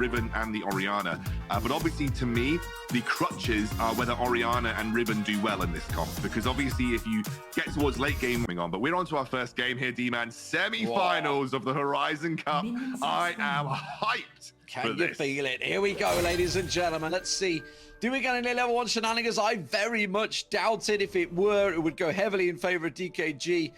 Riven and the Orianna. But obviously, to me, the crutches are whether Orianna and Riven do well in this comp. Because obviously, if you get towards late game going on, but we're on to our first game here, D-Man. Semi-finals of the Horizon Cup. I am hyped. Can you feel it? Here we go, ladies and gentlemen. Let's see. Do we get any level 1 shenanigans? I very much doubt it. If it were, it would go heavily in favor of DKG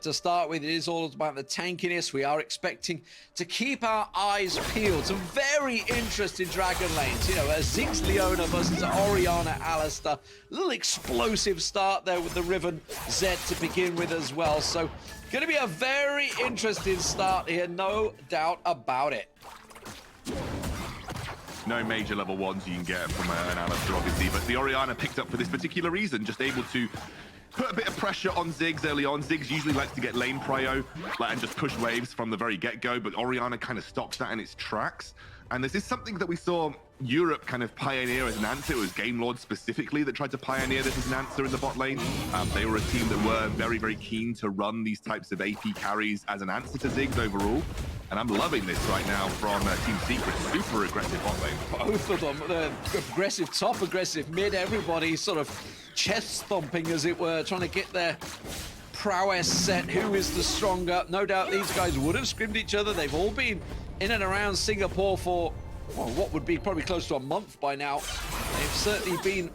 to start with. It is all about the tankiness. We are expecting to keep our eyes peeled. Some very interesting dragon lanes. You know, Ziggs Leona versus Orianna Alistair. A little explosive start there with the Riven Zed to begin with as well. So, going to be a very interesting start here. No doubt about it. No major level 1s you can get from an Alistair, obviously, but the Orianna picked up for this particular reason, just able to put a bit of pressure on Ziggs early on. Ziggs usually likes to get lane prio and just push waves from the very get-go, but Orianna kind of stops that in its tracks. And this is something that we saw Europe kind of pioneer as an answer. It was Game Lord specifically that tried to pioneer this as an answer in the bot lane. They were a team that were very, very keen to run these types of AP carries as an answer to Ziggs overall. And I'm loving this right now from Team Secret. Super aggressive bot lane. Both of them, aggressive top, aggressive mid, everybody sort of chest stomping, as it were, trying to get their prowess set. Who is the stronger? No doubt these guys would have scrimmed each other. They've all been in and around Singapore for, well, what would be probably close to a month by now. They've certainly been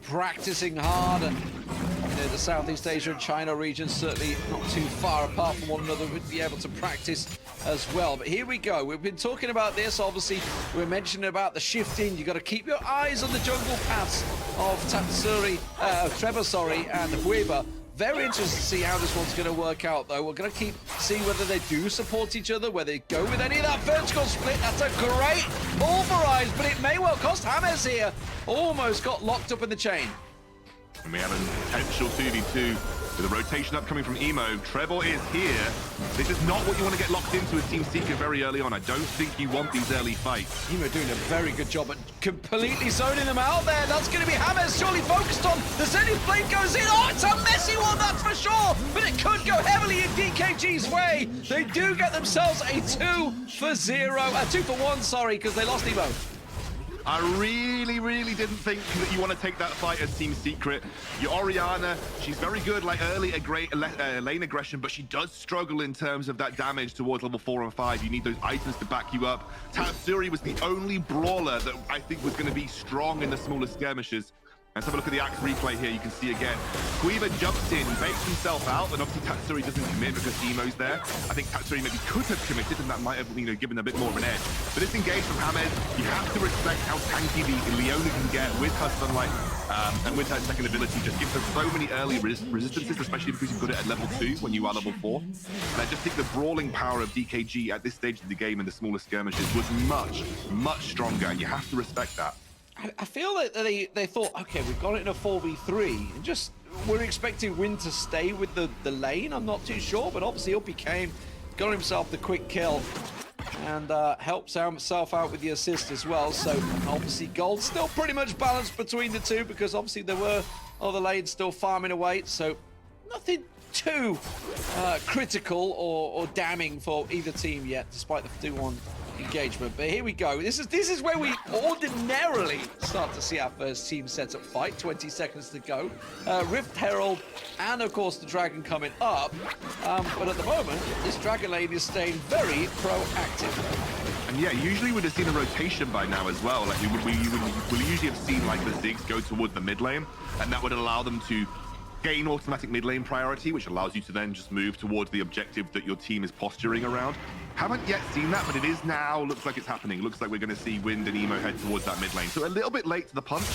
practicing hard, and you know, the Southeast Asia and China region certainly not too far apart from one another, would be able to practice as well. But here we go. We've been talking about this. Obviously, we're mentioning about the shifting. You got to keep your eyes on the jungle paths of Trevor, and Hueba. Very interested to see how this one's going to work out, though. We're going to keep seeing whether they do support each other, whether they go with any of that vertical split. That's a great pulverize, but it may well cost James here. Almost got locked up in the chain. And we have a potential 2v2 with a rotation upcoming from Emo. Trevor is here. This is not what you want to get locked into as Team Seeker very early on. I don't think you want these early fights. Emo doing a very good job at completely zoning them out there. That's going to be James surely focused on. The Zenith Blade goes in. Oh, it's a messy one, that's for sure. But it could go heavily in DKG's way. They do get themselves a 2-for-1, sorry, because they lost Emo. I really, really didn't think that you want to take that fight as Team Secret. Your Orianna, she's very good, like early lane aggression, but she does struggle in terms of that damage towards level 4 and 5. You need those items to back you up. Tatsuri was the only brawler that I think was going to be strong in the smaller skirmishes. Let's have a look at the Axe replay here. You can see again, Quiva jumps in, bakes himself out, and obviously Tatsuri doesn't commit because Emo's there. I think Tatsuri maybe could have committed, and that might have, you know, given a bit more of an edge. But this engage from James, you have to respect how tanky the Leona can get with her Sunlight and with her second ability. Just gives her so many early resistances, especially because you've got it at level 2 when you are level 4. And I just think the brawling power of DKG at this stage of the game in the smaller skirmishes was much, much stronger, and you have to respect that. I feel that they thought, okay, we've got it in a 4v3, and just we're expecting Win to stay with the lane. I'm not too sure, but obviously up he came, got himself the quick kill, and helps himself out with the assist as well. So obviously gold still pretty much balanced between the two, because obviously there were other lanes still farming away, so nothing too critical or damning for either team yet, despite the 2-1 engagement. But here we go. This is where we ordinarily start to see our first team setup fight. 20 seconds to go. Rift Herald and of course the Dragon coming up. But at the moment, this Dragon lane is staying very proactive. And yeah, usually we'd have seen a rotation by now as well. Like we usually have seen like the Ziggs go towards the mid lane, and that would allow them to gain automatic mid lane priority, which allows you to then just move towards the objective that your team is posturing around. Haven't yet seen that, but it is now. Looks like it's happening. Looks like we're going to see Wind and Emo head towards that mid lane. So a little bit late to the punch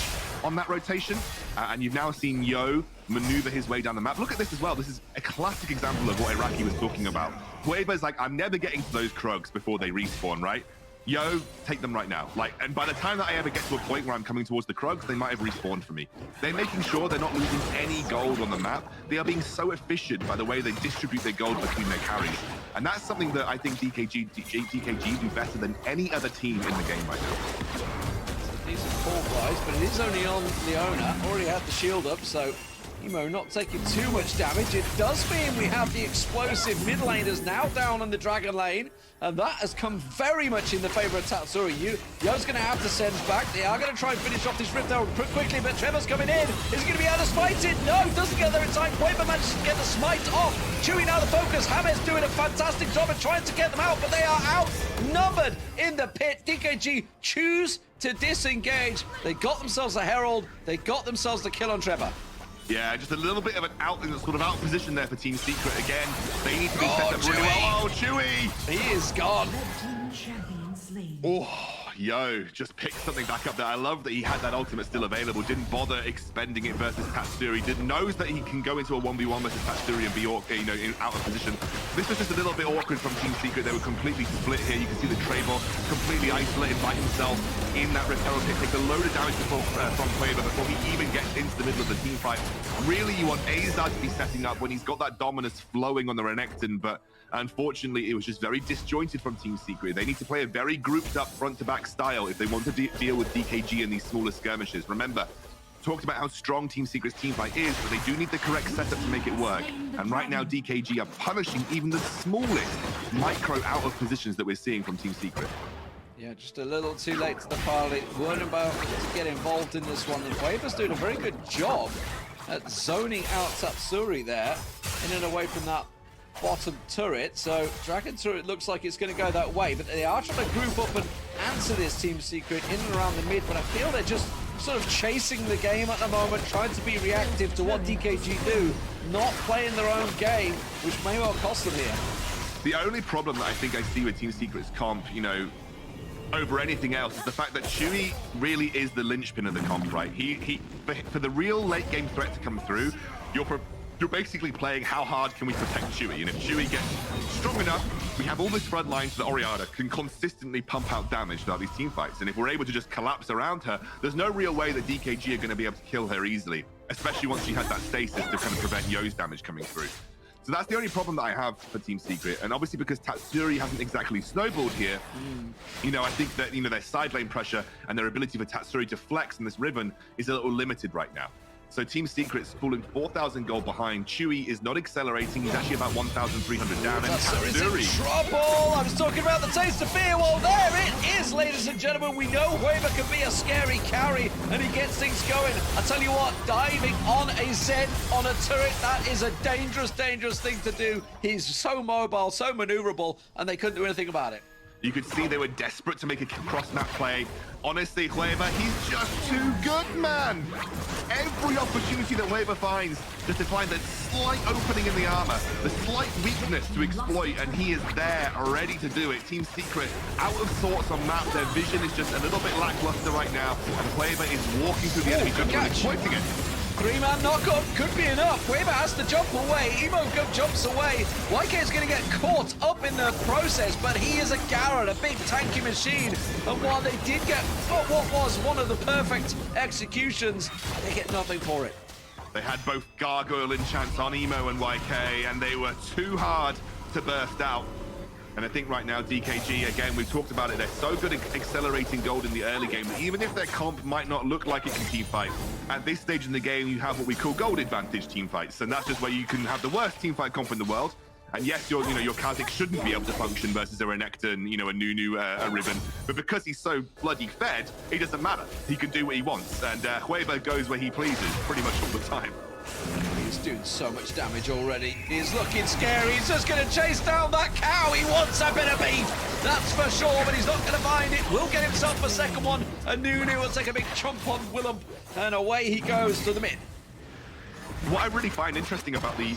on that rotation. And you've now seen Yo maneuver his way down the map. Look at this as well. This is a classic example of what Iraqi was talking about. Hueva's like, I'm never getting to those Krugs before they respawn, right? Yo, take them right now. Like, and by the time that I ever get to a point where I'm coming towards the Krugs, they might have respawned for me. They're making sure they're not losing any gold on the map. They are being so efficient by the way they distribute their gold between their carries. And that's something that I think DKG do better than any other team in the game right now. Decent pull price, but it is only on Leona. Already had the shield up, so Emo not taking too much damage. It does mean we have the explosive mid laners now down in the Dragon lane, and that has come very much in the favor of THANKYOU. Yo's going to have to send back. They are going to try and finish off this Rift Herald quickly, but Trevor's coming in. Is he going to be able to smite it? No, doesn't get there in time. Quaver manages to get the smite off. Chewie now the focus. Hammers doing a fantastic job of trying to get them out, but they are outnumbered in the pit. DKG choose to disengage. They got themselves a Herald. They got themselves the kill on Trevor. Yeah, just a little bit of an sort of out position there for Team Secret again. They need to be set up really well. Oh, Chewie! He is gone. Oh, Yo just picked something back up there. I love that he had that ultimate still available. Didn't bother expending it versus THANKYOU. Didn't knows that he can go into a 1v1 versus THANKYOU and be out of position. This was just a little bit awkward from Team Secret. They were completely split here. You can see the Trevor completely isolated by himself in that Rift Herald pit. Takes a load of damage from Quaver before he even gets into the middle of the team fight. Really, you want Azar to be setting up when he's got that dominance flowing on the Renekton, but unfortunately, it was just very disjointed from Team Secret. They need to play a very grouped up front-to-back style if they want to deal with DKG in these smaller skirmishes. Remember, talked about how strong Team Secret's teamfight is, but they do need the correct setup to make it work. And right now, DKG are punishing even the smallest micro out of positions that we're seeing from Team Secret. Yeah, just a little too late to the party. Weren't about to get involved in this one. And Quaver's doing a very good job at zoning out THANKYOU there, in and away from that bottom turret. So Dragon turret looks like it's going to go that way, but they are trying to group up and answer this Team Secret in and around the mid, but I feel they're just sort of chasing the game at the moment, trying to be reactive to what DKG do, not playing their own game, which may well cost them here. The only problem that I think I see with Team Secret's comp, over anything else, is the fact that Chewie really is the linchpin of the comp, right? For the real late game threat to come through, you're basically playing how hard can we protect Chewie, and if Chewie gets strong enough, we have all this front line so that Oriana can consistently pump out damage throughout these team fights, and if we're able to just collapse around her, there's no real way that DKG are going to be able to kill her easily, especially once she has that stasis to kind of prevent Yo's damage coming through. So that's the only problem that I have for Team Secret, and obviously because THANKYOU hasn't exactly snowballed here, I think that their side lane pressure and their ability for THANKYOU to flex in this Riven is a little limited right now. So Team Secret's falling 4,000 gold behind. Chewie is not accelerating. He's actually about 1,300 down. And THANKYOU is in trouble. I was talking about the taste of fear. Well, there it is, ladies and gentlemen. We know Quaver can be a scary carry, and he gets things going. I tell you what, diving on a Zed on a turret, that is a dangerous, dangerous thing to do. He's so mobile, so maneuverable, and they couldn't do anything about it. You could see they were desperate to make a cross-map play. Honestly, Quaver, he's just too good, man. Every opportunity that Quaver finds just to find that slight opening in the armor, the slight weakness to exploit, and he is there, ready to do it. Team Secret out of sorts on map. Their vision is just a little bit lackluster right now, and Quaver is walking through the enemy jungle and exploiting it. 3-man knockup could be enough. Quaver has to jump away. Emo jumps away. YK is going to get caught up in the process, but he is a Garrett, a big tanky machine. And while they did get what was one of the perfect executions, they get nothing for it. They had both gargoyle enchants on Emo and YK, and they were too hard to burst out. And I think right now, DKG, again, we've talked about it, they're so good at accelerating gold in the early game that even if their comp might not look like it can team fight, at this stage in the game, you have what we call gold advantage team fights. And that's just where you can have the worst team fight comp in the world. And yes, your Kha'Zix shouldn't be able to function versus a Renekton, a Nunu, a Riven. But because he's so bloody fed, it doesn't matter. He can do what he wants. And Quaver goes where he pleases pretty much all the time. He's doing so much damage already. He's looking scary. He's just going to chase down that cow. He wants a bit of beef, that's for sure, but he's not going to find it. Will get himself a second one. And Nunu will take a big chomp on Willem, and away he goes to the mid. What I really find interesting about the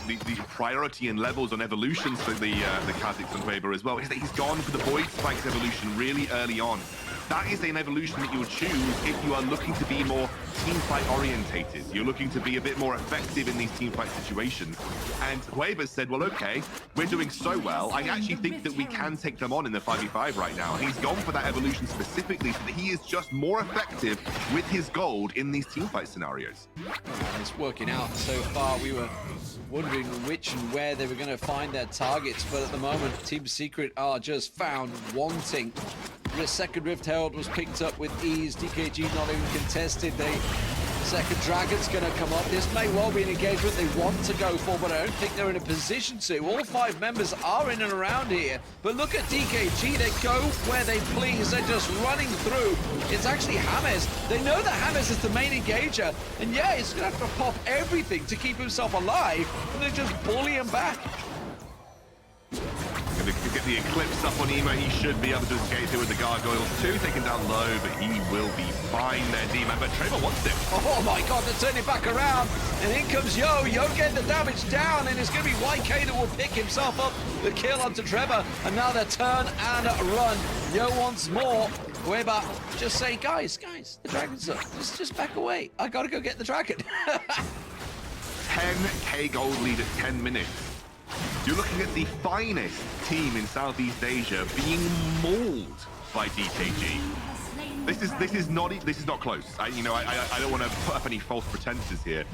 priority and levels on evolutions for the Kha'Zix and Quaver as well is that he's gone for the Void Spikes evolution really early on. That is an evolution that you'll choose if you are looking to be more teamfight orientated. You're looking to be a bit more effective in these teamfight situations. And Quaver said, well, okay, we're doing so well. I actually think that we can take them on in the 5v5 right now. And he's gone for that evolution specifically so that he is just more effective with his gold in these teamfight scenarios. It's working out so far. We were wondering which and where they were going to find their targets, but at the moment, Team Secret are just found wanting. The second Rift Herald was picked up with ease. DKG not even contested. They Second dragon's going to come up. This may well be an engagement they want to go for, but I don't think they're in a position to. All 5 members are in and around here. But look at DKG. They go where they please. They're just running through. It's actually James. They know that James is the main engager. And yeah, he's going to have to pop everything to keep himself alive. And they're just bullying back. Gonna get the Eclipse up on Emo. He should be able to escape here with the Gargoyles too. Taken down low, but he will be fine there, D-Man. But Trevor wants it. Oh my God, they're turning back around. And in comes Yo. Yo getting the damage down, and it's going to be YK that will pick himself up the kill onto Trevor. And now they're turn and run. Yo wants more. Weber just saying, guys, the dragon's up. Just back away. I got to go get the dragon. 10k gold lead at 10 minutes. You're looking at the finest team in Southeast Asia being mauled by DKG. This is not close. I don't want to put up any false pretenses here.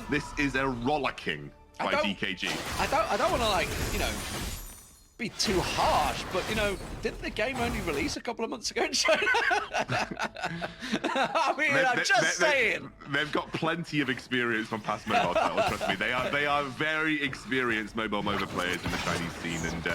This is a rollicking by DKG. I don't want to, like, be too harsh, but didn't the game only release a couple of months ago in China? I mean, I'm just saying. They've got plenty of experience from past mobile titles. Trust me, they are very experienced mobile MOBA players in the Chinese scene, and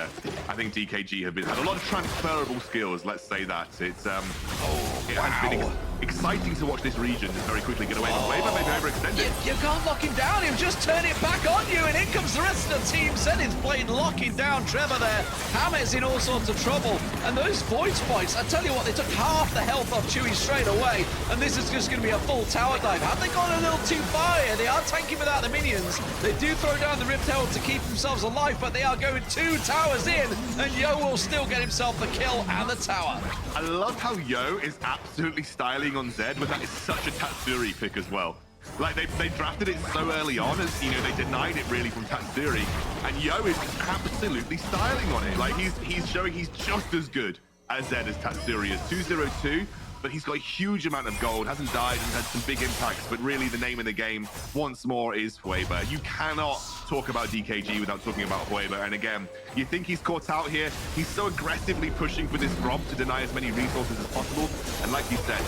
I think DKG have had a lot of transferable skills. Let's say that it has been exciting to watch this region just very quickly get away. But Weber may be overextended. You can't lock him down. He'll just turn it back on you, and in comes the rest of the team. Zenith's playing locking down Trevor there. Hammers in all sorts of trouble, and those void spikes, I tell you what, they took half the health off Chewie straight away, and this is just going to be a full tower dive. Have they gone a little too far here? They are tanking without the minions. They do throw down the Rift Herald to keep themselves alive, but they are going 2 towers in, and Yo will still get himself the kill and the tower. I love how Yo is absolutely styling on Zed, but that is such a Tatsuri pick as well. Like, they drafted it so early on, as they denied it really from Tatsuri, and Yo is absolutely styling on it. Like, he's showing he's just as good as Zed as Tatsuri is. 202, but he's got a huge amount of gold, hasn't died, and had some big impacts, but really the name of the game once more is Weber. You cannot talk about DKG without talking about Weber, and again, you think he's caught out here. He's so aggressively pushing for this drop to deny as many resources as possible, and like you said,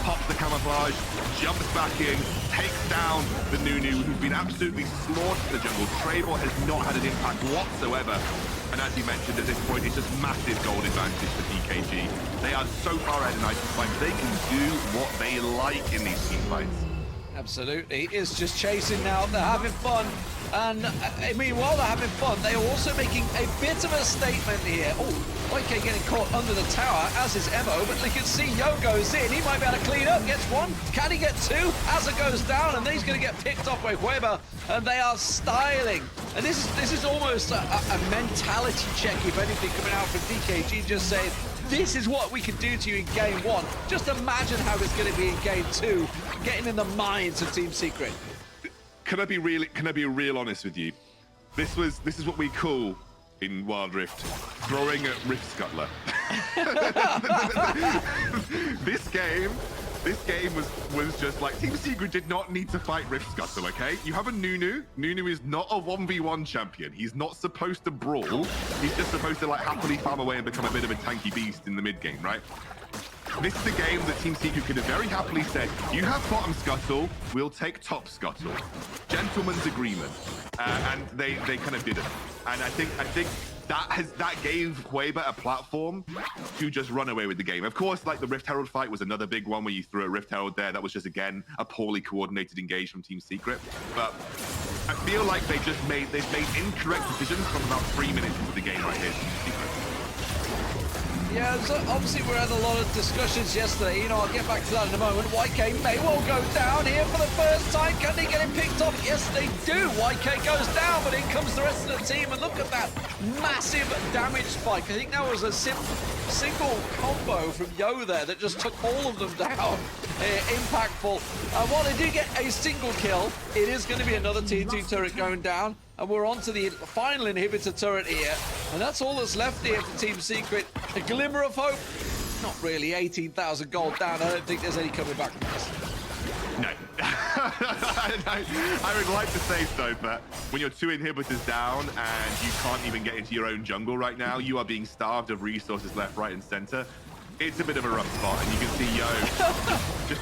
pops the camouflage, jumps back in, takes down the Nunu, who's been absolutely slaughtered in the jungle. Trevor has not had an impact whatsoever. And as you mentioned, at this point, it's just massive gold advantage for DKG. They are so far ahead in item fights. They can do what they like in these team fights. Absolutely. It's just chasing now. They're having fun. And, I mean, while they're having fun, they are also making a bit of a statement here. Oh, YK getting caught under the tower, as is Emo, but they can see Yo goes in. He might be able to clean up. Gets 1. Can he get 2? Asa goes down, and then he's going to get picked off by Weber. And they are styling. And this is almost a mentality check, if anything, coming out from DKG, just saying, this is what we can do to you in game 1. Just imagine how it's going to be in game 2, getting in the minds of Team Secret. Can I be real honest with you? This is what we call in Wild Rift throwing a Rift Scuttler. This game was just like, Team Secret did not need to fight Rift Scuttle, okay? You have a Nunu. Nunu is not a 1v1 champion. He's not supposed to brawl. He's just supposed to, like, happily farm away and become a bit of a tanky beast in the mid game, right? This is a game that Team Secret could have very happily said, you have bottom scuttle, we'll take top scuttle. Gentleman's agreement. And they kind of didn't. And I think that gave Weber a platform to just run away with the game. Of course, like the Rift Herald fight was another big one where you threw a Rift Herald there. That was just, again, a poorly coordinated engage from Team Secret. But I feel like they've made incorrect decisions from about 3 minutes into the game right here. Yeah, so obviously we had a lot of discussions yesterday. I'll get back to that in a moment. YK may well go down here for the first time. Can they get him picked off? Yes, they do. YK goes down, but in comes the rest of the team. And look at that massive damage spike. I think that was a single combo from Yo there that just took all of them down. Impactful. While they do get a single kill, it is going to be another T2 turret going down. And we're on to the final inhibitor turret here. And that's all that's left here for Team Secret. A glimmer of hope. Not really. 18,000 gold down. I don't think there's any coming back from this. No. I would like to say so, but when you're 2 inhibitors down and you can't even get into your own jungle right now, you are being starved of resources left, right, and center. It's a bit of a rough spot, and you can see Yo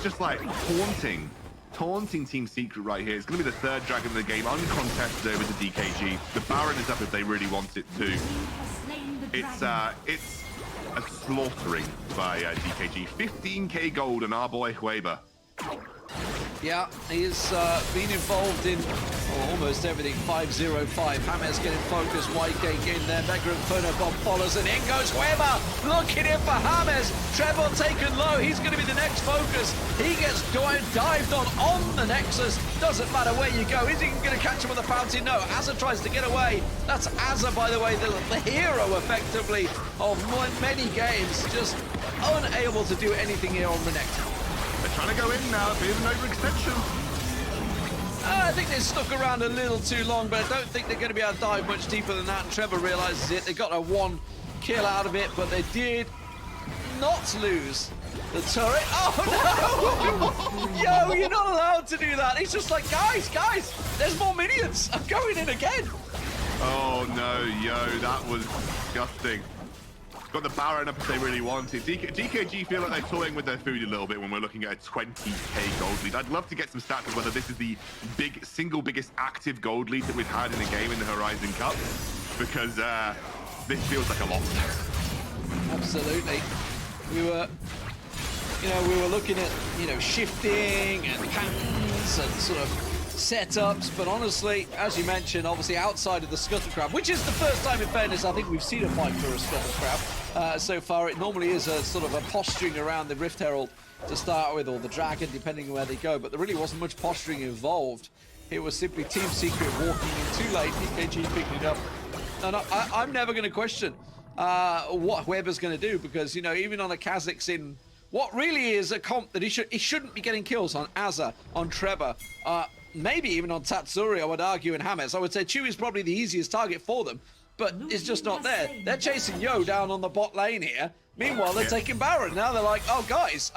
just like haunting taunting Team Secret right here. It's going to be the third dragon of the game, uncontested over to DKG. The Baron is up if they really want it to. It's a slaughtering by DKG. 15k gold on our boy Weber. Yeah, he's been involved in almost everything. 5-0-5. Hammers getting focused. YK in there. Mega Inferno Bomb follows, and in goes Weber. Looking in for Hammers. Trevor taken low. He's going to be the next focus. He gets dived on the Nexus. Doesn't matter where you go. Is he going to catch him with the fountain? No. Azza tries to get away. That's Azza, by the way, the hero, effectively, of many games. Just unable to do anything here on the Nexus. They're trying to go in now, a bit of an overextension. I think they stuck around a little too long, but I don't think they're going to be able to dive much deeper than that. And Trevor realizes it. They got a 1 kill out of it, but they did not lose the turret. Oh, no! Yo, you're not allowed to do that. He's just like, guys, there's more minions. I'm going in again. Oh, no, yo, that was disgusting. Got the Baron up if they really wanted. DKG feel like they're toying with their food a little bit when we're looking at a 20k gold lead. I'd love to get some stats of whether this is the single biggest active gold lead that we've had in a game in the Horizon Cup, because this feels like a lot. Absolutely. We were looking at, shifting and patterns and sort of setups, but honestly, as you mentioned, obviously outside of the Scuttle Crab, which is the first time, in fairness, I think we've seen a fight for a Scuttle Crab so far. It normally is a sort of a posturing around the Rift Herald to start with, or the Dragon, depending on where they go, but there really wasn't much posturing involved. It was simply Team Secret walking in too late, DKG picking it up. And I'm never going to question what Weber's going to do, because, even on a Kha'Zix in what really is a comp that he shouldn't be getting kills on Azza, on Trevor, maybe even on Tatsuri, I would argue, and Hammers. I would say Chewie is probably the easiest target for them, but it's just not there. They're chasing Yo down on the bot lane here. Meanwhile, they're taking Baron. Now they're like, oh, guys,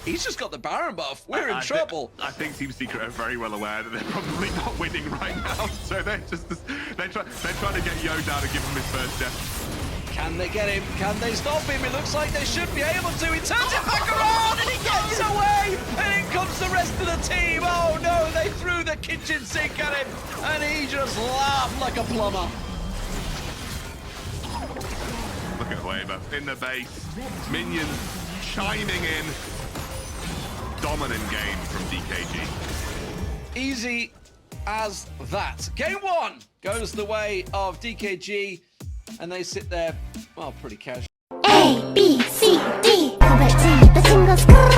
he's just got the Baron buff. We're in trouble. I think Team Secret are very well aware that they're probably not winning right now, so they're trying to get Yo down and give him his first death. Can they get him? Can they stop him? It looks like they should be able to. He turns it back around and he gets away. And in comes the rest of the team. Oh no, they threw the kitchen sink at him and he just laughed like a plumber. Look at Weber in the base. Minions chiming in. Dominant game from DKG. Easy as that. Game 1 goes the way of DKG. And they sit there, well, pretty casual. A, B, C, D. Alphabet, the singles.